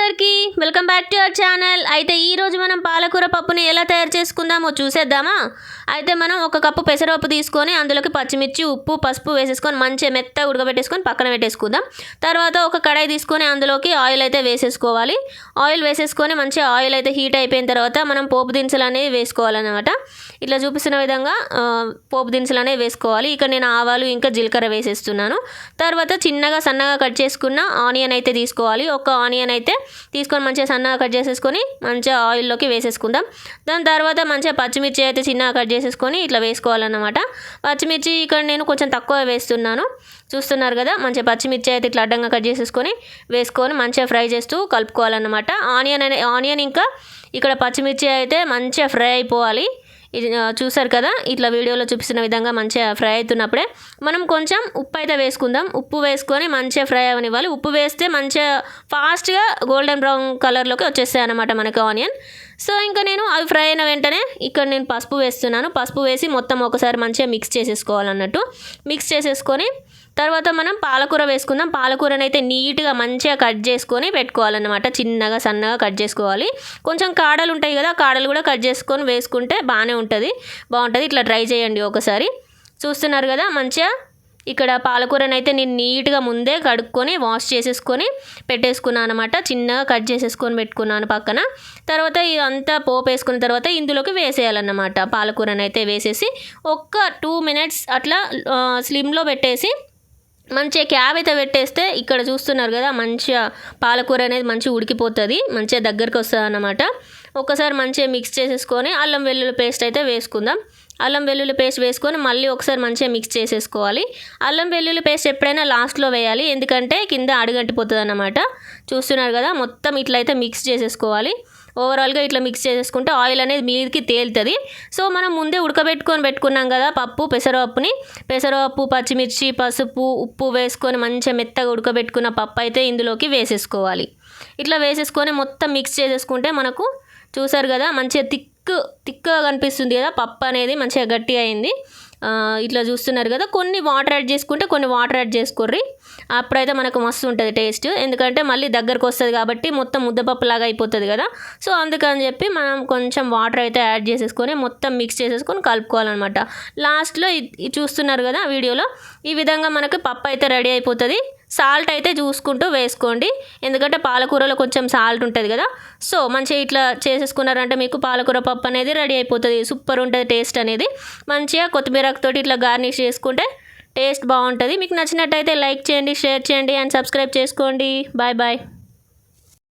అందరికీ welcome back to our channel. అయితే ఈరోజు మనం పాలకూర పప్పుని ఎలా తయారు చేసుకుందామో చూసేద్దామా. అయితే మనం ఒక కప్పు పెసరపప్పు తీసుకొని అందులోకి పచ్చిమిర్చి, ఉప్పు, పసుపు వేసేసుకొని మంచిగా మెత్తగా ఉడకబెట్టేసుకొని పక్కన పెట్టేసుకుందాం. తర్వాత ఒక కడాయి తీసుకొని అందులోకి ఆయిల్ అయితే వేసేసుకోవాలి. ఆయిల్ వేసేసుకొని మంచిగా ఆయిల్ అయితే హీట్ అయిపోయిన తర్వాత మనం పోపు దినుసులు అనేవి వేసుకోవాలన్నమాట. ఇట్లా చూపిస్తున్న విధంగా పోపు దినుసులు అనేవి వేసుకోవాలి. ఇక్కడ నేను ఆవాలు ఇంకా జీలకర్ర వేసేస్తున్నాను. తర్వాత చిన్నగా సన్నగా కట్ చేసుకున్న ఆనియన్ అయితే తీసుకోవాలి. ఒక ఆనియన్ అయితే తీసుకొని మంచిగా సన్నగా కట్ చేసేసుకొని మంచిగా ఆయిల్లోకి వేసేసుకుందాం. దాని తర్వాత మంచిగా పచ్చిమిర్చి అయితే చిన్నగా కట్ చేసేసుకొని ఇట్లా వేసుకోవాలన్నమాట. పచ్చిమిర్చి ఇక్కడ నేను కొంచెం తక్కువ వేస్తున్నాను, చూస్తున్నారు కదా. మంచిగా పచ్చిమిర్చి అయితే ఇట్లా అడ్డంగా కట్ చేసేసుకొని వేసుకొని మంచిగా ఫ్రై చేస్తూ కలుపుకోవాలన్నమాట. ఆనియన్ ఇంకా ఇక్కడ పచ్చిమిర్చి అయితే మంచిగా ఫ్రై అయిపోవాలి. ఇది చూసారు కదా, ఇట్లా వీడియోలో చూపిస్తున్న విధంగా మంచిగా ఫ్రై అవుతున్నప్పుడే మనం కొంచెం ఉప్పు అయితే వేసుకుందాం. ఉప్పు వేసుకొని మంచిగా ఫ్రై అవనివ్వాలి. ఉప్పు వేస్తే మంచిగా ఫాస్ట్గా గోల్డెన్ బ్రౌన్ కలర్లోకి వచ్చేస్తాయి అన్నమాట మనకి ఆనియన్. సో ఇంకా నేను అవి ఫ్రై అయిన వెంటనే ఇక్కడ నేను పసుపు వేస్తున్నాను. పసుపు వేసి మొత్తం ఒకసారి మంచిగా మిక్స్ చేసేసుకోవాలన్నట్టు. మిక్స్ చేసేసుకొని తర్వాత మనం పాలకూర వేసుకుందాం. పాలకూరని అయితే నీట్గా మంచిగా కట్ చేసుకొని పెట్టుకోవాలన్నమాట. చిన్నగా సన్నగా కట్ చేసుకోవాలి. కొంచెం కాడలు ఉంటాయి కదా, కాడలు కూడా కట్ చేసుకొని వేసుకుంటే బాగుంటుంది. ఇట్లా ట్రై చేయండి ఒకసారి. చూస్తున్నారు కదా, మంచిగా ఇక్కడ పాలకూరని అయితే నేను నీట్గా ముందే కడుక్కొని వాష్ చేసేసుకొని పెట్టేసుకున్నాను అనమాట. చిన్నగా కట్ చేసేసుకొని పెట్టుకున్నాను పక్కన. తర్వాత ఇదంతా పోపు వేసుకున్న తర్వాత ఇందులోకి వేసేయాలన్నమాట. పాలకూరని అయితే వేసేసి ఒక్క 2 minutes అట్లా స్లిమ్లో పెట్టేసి మంచిగా క్యాబ్ అయితే పెట్టేస్తే ఇక్కడ చూస్తున్నారు కదా, మంచిగా పాలకూర అనేది మంచిగా ఉడికిపోతుంది, మంచిగా దగ్గరికి వస్తుంది అన్నమాట. ఒకసారి మంచిగా మిక్స్ చేసేసుకొని అల్లం వెల్లుల్లి పేస్ట్ అయితే వేసుకుందాం. అల్లం వెల్లుల్లి పేస్ట్ వేసుకొని మళ్ళీ ఒకసారి మంచిగా మిక్స్ చేసేసుకోవాలి. అల్లం వెల్లుల్లి పేస్ట్ ఎప్పుడైనా లాస్ట్లో వేయాలి, ఎందుకంటే కింద అడుగంటిపోతుంది అన్నమాట. చూస్తున్నారు కదా, మొత్తం ఇట్లయితే మిక్స్ చేసేసుకోవాలి. ఓవరాల్గా ఇట్లా మిక్స్ చేసేసుకుంటే ఆయిల్ అనేది మీదకి తేలుతుంది. సో మనం ముందే పెట్టుకున్నాం కదా పెసరపప్పు, పచ్చిమిర్చి, పసుపు, ఉప్పు వేసుకొని మంచిగా మెత్తగా ఉడకబెట్టుకున్న పప్పు అయితే ఇందులోకి వేసేసుకోవాలి. ఇట్లా వేసేసుకొని మొత్తం మిక్స్ చేసేసుకుంటే మనకు చూసారు కదా, మంచిగా తిక్కుగా కనిపిస్తుంది కదా, పప్పు అనేది మంచిగా గట్టిగా అయింది. ఇట్లా చూస్తున్నారు కదా, కొన్ని వాటర్ యాడ్ చేసుకుంటే కొన్ని వాటర్ యాడ్ చేసుకోర్రి, అప్పుడైతే మనకు మస్తు ఉంటుంది టేస్ట్. ఎందుకంటే మళ్ళీ దగ్గరకు వస్తుంది కాబట్టి మొత్తం ముద్దపప్పు లాగా అయిపోతుంది కదా. సో అందుకని చెప్పి మనం కొంచెం వాటర్ అయితే యాడ్ చేసేసుకొని మొత్తం మిక్స్ చేసేసుకొని కలుపుకోవాలన్నమాట. లాస్ట్లో చూస్తున్నారు కదా వీడియోలో, ఈ విధంగా మనకు పప్పు అయితే రెడీ అయిపోతుంది. సాల్ట్ అయితే చూసుకుంటూ వేసుకోండి, ఎందుకంటే పాలకూరలో కొంచెం సాల్ట్ ఉంటుంది కదా. సో మంచిగా ఇట్లా చేసేసుకున్నారంటే మీకు పాలకూర పప్పు అనేది రెడీ అయిపోతుంది. సూపర్ ఉంటుంది టేస్ట్ అనేది. మంచిగా కొత్తిమీరతో ఇట్లా గార్నిష్ చేసుకుంటే టేస్ట్ బాగుంటుంది. మీకు నచ్చినట్టయితే లైక్ చేయండి, షేర్ చేయండి అండ్ సబ్స్క్రైబ్ చేసుకోండి. Bye bye.